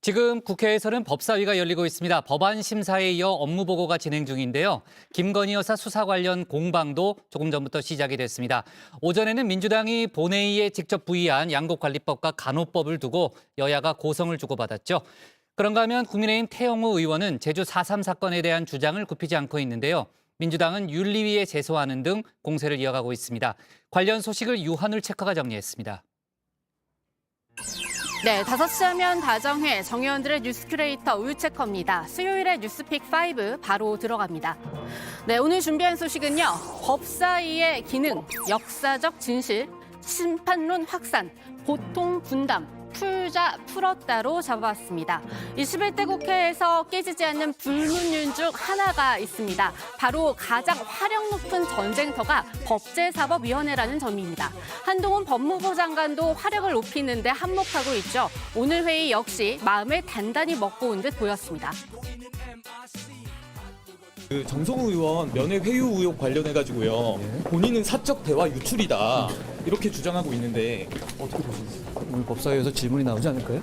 지금 국회에서는 법사위가 열리고 있습니다. 법안 심사에 이어 업무 보고가 진행 중인데요. 김건희 여사 수사 관련 공방도 조금 전부터 시작이 됐습니다. 오전에는 민주당이 본회의에 직접 부의한 양곡관리법과 간호법을 두고 여야가 고성을 주고받았죠. 그런가 하면 국민의힘 태영호 의원은 제주 4.3 사건에 대한 주장을 굽히지 않고 있는데요. 민주당은 윤리위에 제소하는 등 공세를 이어가고 있습니다. 관련 소식을 유한울 체커가 정리했습니다. 네, 5시 하면 다정회 정의원들의 뉴스 큐레이터 우유체커입니다. 수요일에 뉴스픽 5 바로 들어갑니다. 네, 오늘 준비한 소식은요. 법사위의 기능, 역사적 진실, 심판론 확산, 고통 분담, 풀자 풀었다로 잡아왔습니다. 21대 국회에서 깨지지 않는 불문율 중 하나가 있습니다. 바로 가장 화력 높은 전쟁터가 법제사법위원회라는 점입니다. 한동훈 법무부 장관도 화력을 높이는 데 한몫하고 있죠. 오늘 회의 역시 마음을 단단히 먹고 온 듯 보였습니다. 정성우 의원 면회 회유 의혹 관련해가지고요. 본인은 사적 대화 유출이다 이렇게 주장하고 있는데 어떻게 보시나요? 오늘 법사위에서 질문이 나오지 않을까요?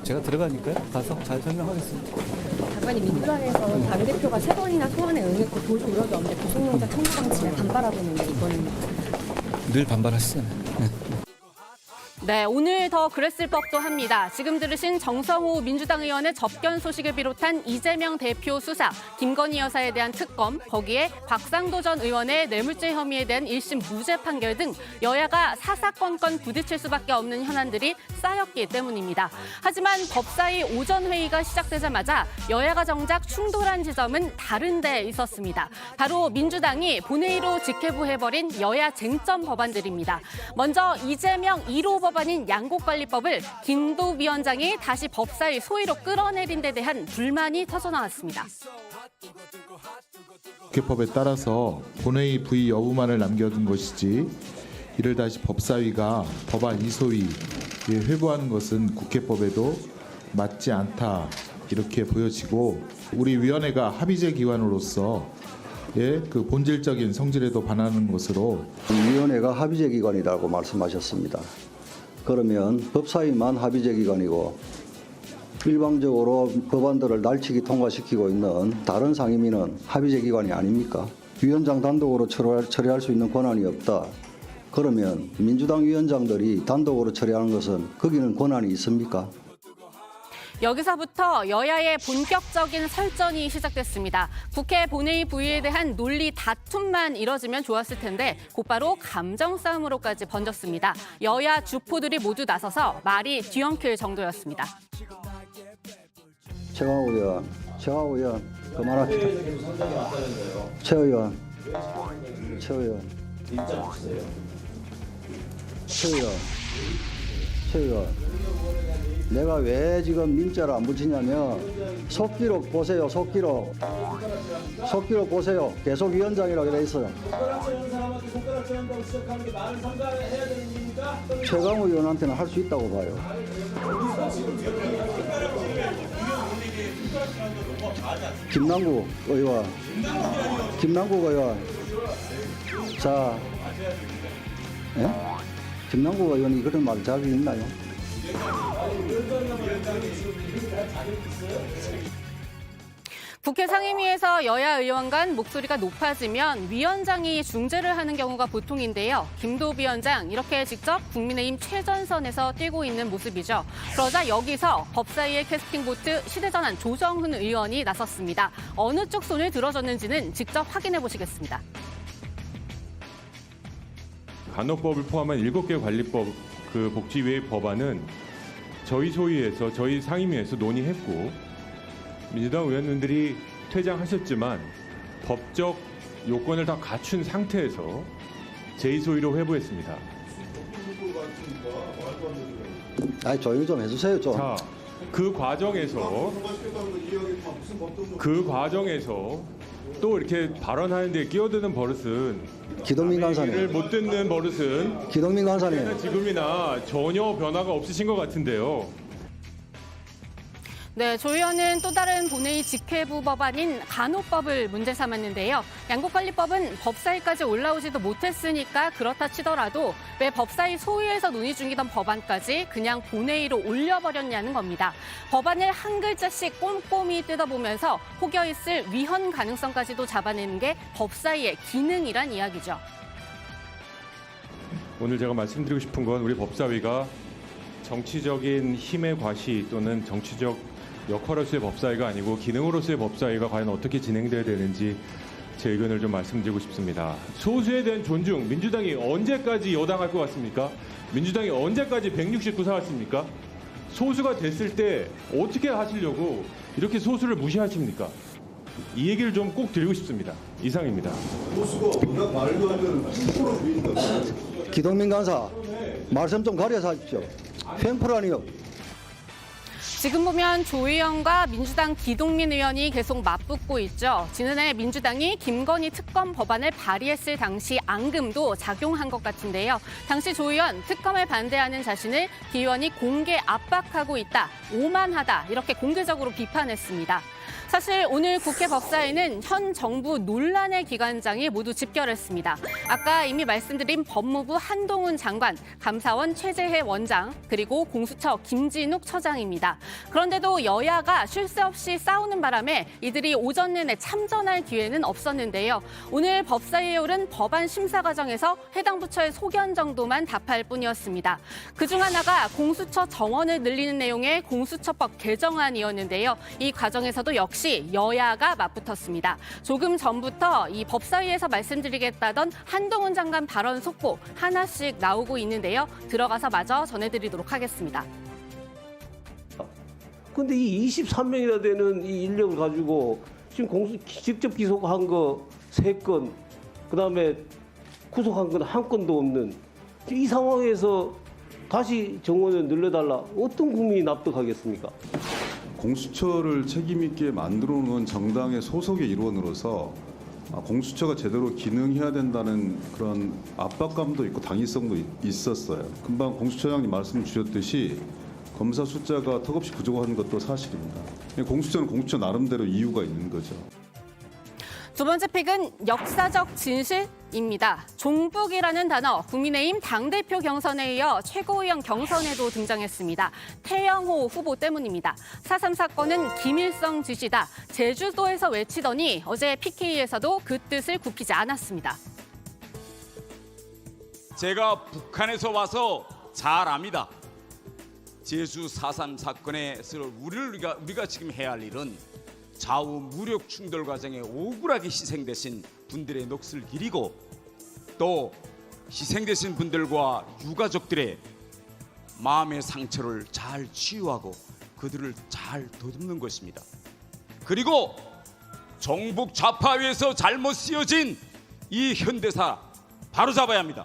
제가 들어가니까요. 가서 잘 설명하겠습니다. 장관이 민주당에서 당대표가 3번이나 소환에 응했고 도주 우려도 없는데 구속영장 청구 방침에 반발하고 있는데 이거는 늘 반발하시잖아요. 네, 오늘 더 그랬을 법도 합니다. 지금 들으신 정성호 민주당 의원의 접견 소식을 비롯한 이재명 대표 수사, 김건희 여사에 대한 특검, 거기에 박상도 전 의원의 뇌물죄 혐의에 대한 1심 무죄 판결 등 여야가 사사건건 부딪힐 수밖에 없는 현안들이 쌓였기 때문입니다. 하지만 법사위 오전 회의가 시작되자마자 여야가 정작 충돌한 지점은 다른 데 있었습니다. 바로 민주당이 본회의로 직회부해버린 여야 쟁점 법안들입니다. 먼저 이재명 1호 법안인 양곡관리법을 김도위원장이 다시 법사위 소위로 끌어내린 데 대한 불만이 터져나왔습니다. 국회법에 따라서 본회의 부의 여부만을 남겨둔 것이지 이를 다시 법사위가 법안 이소위에 회부하는 것은 국회법에도 맞지 않다 이렇게 보여지고 우리 위원회가 합의제 기관으로서 그 본질적인 성질에도 반하는 것으로 위원회가 합의제 기관이라고 말씀하셨습니다. 그러면 법사위만 합의제 기관이고 일방적으로 법안들을 날치기 통과시키고 있는 다른 상임위는 합의제 기관이 아닙니까? 위원장 단독으로 처리할 수 있는 권한이 없다. 그러면 민주당 위원장들이 단독으로 처리하는 것은 거기는 권한이 있습니까? 여기서부터 여야의 본격적인 설전이 시작됐습니다. 국회 본회의 부의에 대한 논리 다툼만 이뤄지면 좋았을 텐데 곧바로 감정 싸움으로까지 번졌습니다. 여야 주포들이 모두 나서서 말이 뒤엉킬 정도였습니다. 최강욱 의원 그만합시다. 최 의원 내가 왜 지금 민자를 안 붙이냐면 속기록 보세요. 속기록 보세요. 계속 위원장이라고 돼 있어요. 최강욱 의원한테는 할 수 있다고 봐요. 김남국 의원. 자, 예? 김남국 의원이 그런 말 자격이 있나요? 국회 상임위에서 여야 의원 간 목소리가 높아지면 위원장이 중재를 하는 경우가 보통인데요. 김도비 위원장 이렇게 직접 국민의힘 최전선에서 뛰고 있는 모습이죠. 그러자 여기서 법사위의 캐스팅보트 시대전환 조정훈 의원이 나섰습니다. 어느 쪽 손을 들어줬는지는 직접 확인해 보시겠습니다. 간호법을 포함한 7개 관리법 복지위의 법안은 저희 소위에서 저희 상임위에서 논의했고 민주당 의원님들이 퇴장하셨지만 법적 요건을 다 갖춘 상태에서 제2소위로 회부했습니다. 아니 조용히 좀 해주세요 좀. 자, 그 과정에서 또 이렇게 발언하는 데 끼어드는 버릇은 기동민 간사님. 얘기를 못 듣는 버릇은 기동민 간사님. 지금이나 전혀 변화가 없으신 것 같은데요. 네, 조 의원은 또 다른 본회의 직회부 법안인 간호법을 문제 삼았는데요. 양국관리법은 법사위까지 올라오지도 못했으니까 그렇다 치더라도 왜 법사위 소위에서 논의 중이던 법안까지 그냥 본회의로 올려버렸냐는 겁니다. 법안을 한 글자씩 꼼꼼히 뜯어보면서 혹여 있을 위헌 가능성까지도 잡아내는 게 법사위의 기능이란 이야기죠. 오늘 제가 말씀드리고 싶은 건 우리 법사위가 정치적인 힘의 과시 또는 정치적 역할로서의 법사위가 아니고 기능으로서의 법사위가 과연 어떻게 진행돼야 되는지 제 의견을 좀 말씀드리고 싶습니다. 소수에 대한 존중, 민주당이 언제까지 여당할 것 같습니까? 민주당이 언제까지 169사 왔습니까? 소수가 됐을 때 어떻게 하시려고 이렇게 소수를 무시하십니까? 이 얘기를 좀 꼭 드리고 싶습니다. 이상입니다. 기동민 간사, 말씀 좀 가려서 하십시오. 횡포라니요. 지금 보면 조 의원과 민주당 기동민 의원이 계속 맞붙고 있죠. 지난해 민주당이 김건희 특검 법안을 발의했을 당시 앙금도 작용한 것 같은데요. 당시 조 의원 특검에 반대하는 자신을 기 의원이 공개 압박하고 있다, 오만하다 이렇게 공개적으로 비판했습니다. 사실 오늘 국회 법사위는 현 정부 논란의 기관장이 모두 집결했습니다. 아까 이미 말씀드린 법무부 한동훈 장관, 감사원 최재해 원장, 그리고 공수처 김진욱 처장입니다. 그런데도 여야가 쉴 새 없이 싸우는 바람에 이들이 오전 내내 참전할 기회는 없었는데요. 오늘 법사위에 오른 법안 심사 과정에서 해당 부처의 소견 정도만 답할 뿐이었습니다. 그중 하나가 공수처 정원을 늘리는 내용의 공수처법 개정안이었는데요. 이 과정에서도 역시 여야가 맞붙었습니다. 조금 전부터 이 법사위에서 말씀드리겠다던 한동훈 장관 발언 속보 하나씩 나오고 있는데요. 들어가서 마저 전해드리도록 하겠습니다. 근데 이 23명이나 되는 이 인력을 가지고 지금 직접 기소한 거 3건, 그다음에 구속한 건 1건도 없는 이 상황에서 다시 정원을 늘려달라. 어떤 국민이 납득하겠습니까? 공수처를 책임 있게 만들어 놓은 정당의 소속의 일원으로서 공수처가 제대로 기능해야 된다는 그런 압박감도 있고 당위성도 있었어요. 금방 공수처장님 말씀 주셨듯이 검사 숫자가 턱없이 부족한 것도 사실입니다. 공수처는 공수처 나름대로 이유가 있는 거죠. 두 번째 픽은 역사적 진실입니다. 종북이라는 단어, 국민의힘 당대표 경선에 이어 최고위원 경선에도 등장했습니다. 태영호 후보 때문입니다. 4.3 사건은 김일성 지시다. 제주도에서 외치더니 어제 PK에서도 그 뜻을 굽히지 않았습니다. 제가 북한에서 와서 잘 압니다. 제주 4.3 사건에서 우리가 지금 해야 할 일은 좌우 무력 충돌 과정에 억울하게 희생되신 분들의 넋을 기리고 또 희생되신 분들과 유가족들의 마음의 상처를 잘 치유하고 그들을 잘 더듬는 것입니다. 그리고 정북 좌파위에서 잘못 쓰여진 이 현대사 바로잡아야 합니다.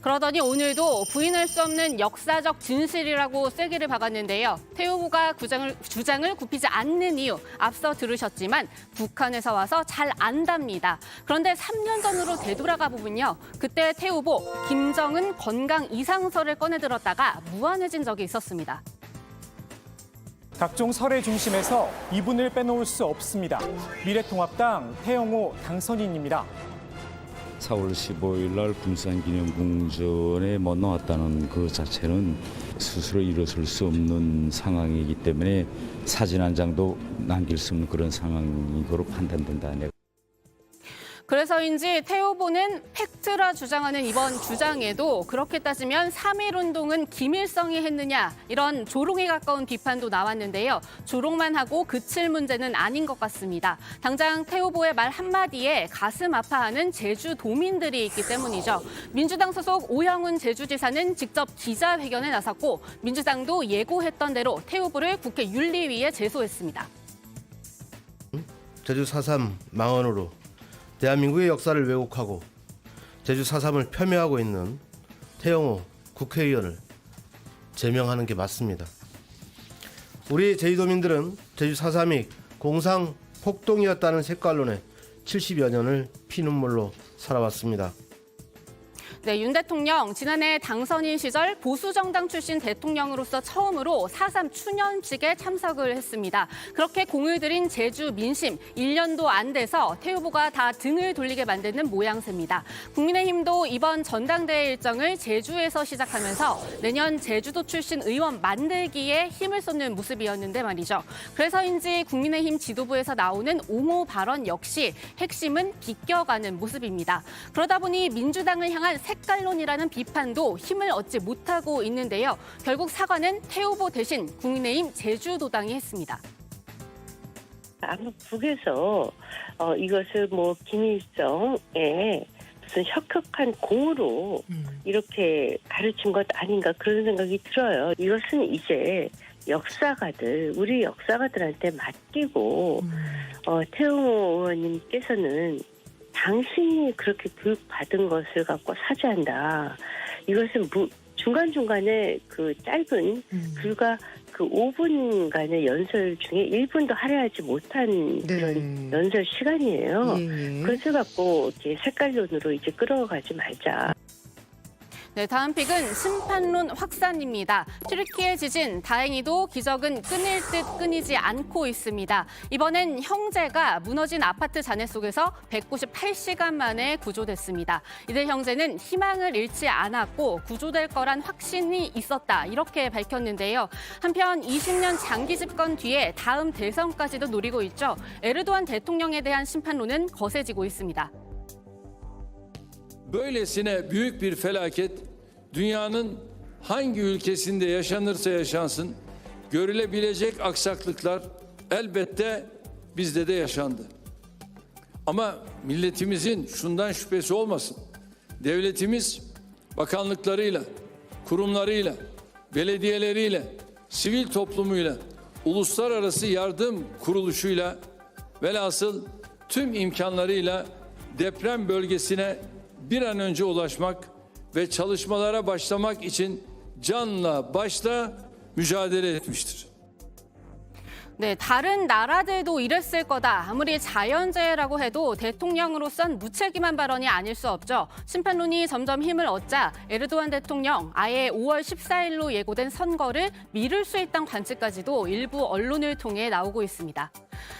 그러더니 오늘도 부인할 수 없는 역사적 진실이라고 쐐기를 박았는데요. 태 후보가 주장을 굽히지 않는 이유 앞서 들으셨지만 북한에서 와서 잘 안답니다. 그런데 3년 전으로 되돌아가 보면요. 그때 태 후보 김정은 건강 이상설을 꺼내들었다가 무안해진 적이 있었습니다. 각종 설의 중심에서 이분을 빼놓을 수 없습니다. 미래통합당 태영호 당선인입니다. 4월 15일 날 군산기념궁전에 못 나왔다는 그 자체는 스스로 일어설 수 없는 상황이기 때문에 사진 한 장도 남길 수 없는 그런 상황으로 판단된다. 그래서인지 태 후보는 팩트라 주장하는 이번 주장에도 그렇게 따지면 3.1운동은 김일성이 했느냐 이런 조롱에 가까운 비판도 나왔는데요. 조롱만 하고 그칠 문제는 아닌 것 같습니다. 당장 태 후보의 말 한마디에 가슴 아파하는 제주도민들이 있기 때문이죠. 민주당 소속 오영훈 제주지사는 직접 기자회견에 나섰고 민주당도 예고했던 대로 태 후보를 국회 윤리위에 제소했습니다. 제주 4.3 망언으로 대한민국의 역사를 왜곡하고 제주 4.3을 폄훼하고 있는 태영호 국회의원을 제명하는 게 맞습니다. 우리 제주도민들은 제주 4.3이 공상폭동이었다는 색깔론에 70여 년을 피눈물로 살아왔습니다. 네, 윤 대통령 지난해 당선인 시절 보수정당 출신 대통령으로서 처음으로 4.3 추념식에 참석을 했습니다. 그렇게 공을 들인 제주 민심 1년도 안 돼서 태 후보가 다 등을 돌리게 만드는 모양새입니다. 국민의힘도 이번 전당대회 일정을 제주에서 시작하면서 내년 제주도 출신 의원 만들기에 힘을 쏟는 모습이었는데 말이죠. 그래서인지 국민의힘 지도부에서 나오는 옹호 발언 역시 핵심은 비껴가는 모습입니다. 그러다 보니 민주당을 향한 색깔론이라는 비판도 힘을 얻지 못하고 있는데요. 결국 사과는 태 후보 대신 국민의힘 제주도당이 했습니다. 아마 북에서 이것을 김일성의 무슨 혁혁한 공으로 이렇게 가르친 것 아닌가 그런 생각이 들어요. 이것은 이제 역사가들, 우리 역사가들한테 맡기고 태용호 의원님께서는 당신이 그렇게 교육받은 것을 갖고 사죄한다. 이것은 중간중간에 그 짧은 불과 그 5분간의 연설 중에 1분도 할애하지 못한 그런 연설 시간이에요. 그것을 갖고 이렇게 색깔론으로 이제 끌어가지 말자. 네, 다음 픽은 심판론 확산입니다. 튀르키예 지진, 다행히도 기적은 끊일 듯 끊이지 않고 있습니다. 이번엔 형제가 무너진 아파트 잔해 속에서 198시간 만에 구조됐습니다. 이들 형제는 희망을 잃지 않았고 구조될 거란 확신이 있었다, 이렇게 밝혔는데요. 한편 20년 장기 집권 뒤에 다음 대선까지도 노리고 있죠. 에르도안 대통령에 대한 심판론은 거세지고 있습니다. Böylesine büyük bir felaket dünyanın hangi ülkesinde yaşanırsa yaşansın görülebilecek aksaklıklar elbette bizde de yaşandı. Ama milletimizin şundan şüphesi olmasın. Devletimiz bakanlıklarıyla, kurumlarıyla, belediyeleriyle, sivil toplumuyla, uluslararası yardım kuruluşuyla velhasıl tüm imkanlarıyla deprem bölgesine bir an önce ulaşmak ve çalışmalara başlamak için canla başla mücadele etmiştir. 네, 다른 나라들도 이랬을 거다. 아무리 자연재해라고 해도 대통령으로선 무책임한 발언이 아닐 수 없죠. 심판론이 점점 힘을 얻자 에르도안 대통령 아예 5월 14일로 예고된 선거를 미룰 수 있다는 관측까지도 일부 언론을 통해 나오고 있습니다.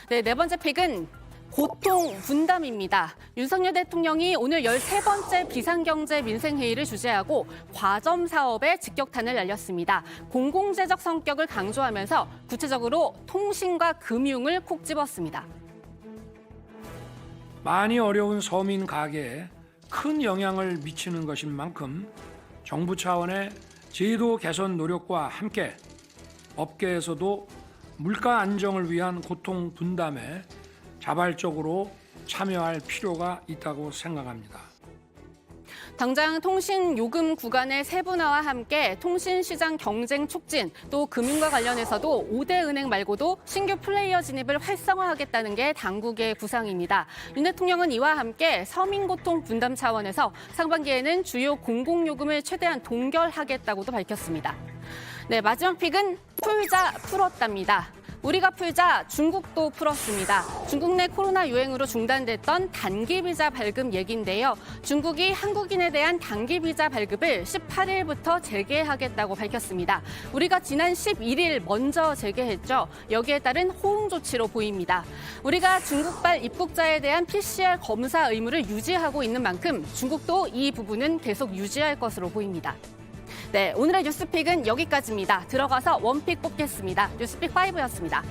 네, 네 번째 픽은 고통 분담입니다. 윤석열 대통령이 오늘 13번째 비상경제 민생회의를 주재하고 과점 사업에 직격탄을 날렸습니다. 공공재적 성격을 강조하면서 구체적으로 통신과 금융을 콕 집었습니다. 많이 어려운 서민 가게에 큰 영향을 미치는 것인 만큼 정부 차원의 제도 개선 노력과 함께 업계에서도 물가 안정을 위한 고통 분담에 자발적으로 참여할 필요가 있다고 생각합니다. 당장 통신 요금 구간의 세분화와 함께 통신시장 경쟁 촉진, 또 금융과 관련해서도 5대 은행 말고도 신규 플레이어 진입을 활성화하겠다는 게 당국의 구상입니다. 윤 대통령은 이와 함께 서민 고통 분담 차원에서 상반기에는 주요 공공요금을 최대한 동결하겠다고도 밝혔습니다. 네, 마지막 픽은 풀자 풀었답니다. 우리가 풀자 중국도 풀었습니다. 중국 내 코로나 유행으로 중단됐던 단기 비자 발급 얘기인데요. 중국이 한국인에 대한 단기 비자 발급을 18일부터 재개하겠다고 밝혔습니다. 우리가 지난 11일 먼저 재개했죠. 여기에 따른 호응 조치로 보입니다. 우리가 중국발 입국자에 대한 PCR 검사 의무를 유지하고 있는 만큼 중국도 이 부분은 계속 유지할 것으로 보입니다. 네, 오늘의 뉴스픽은 여기까지입니다. 들어가서 원픽 뽑겠습니다. 뉴스픽 5였습니다.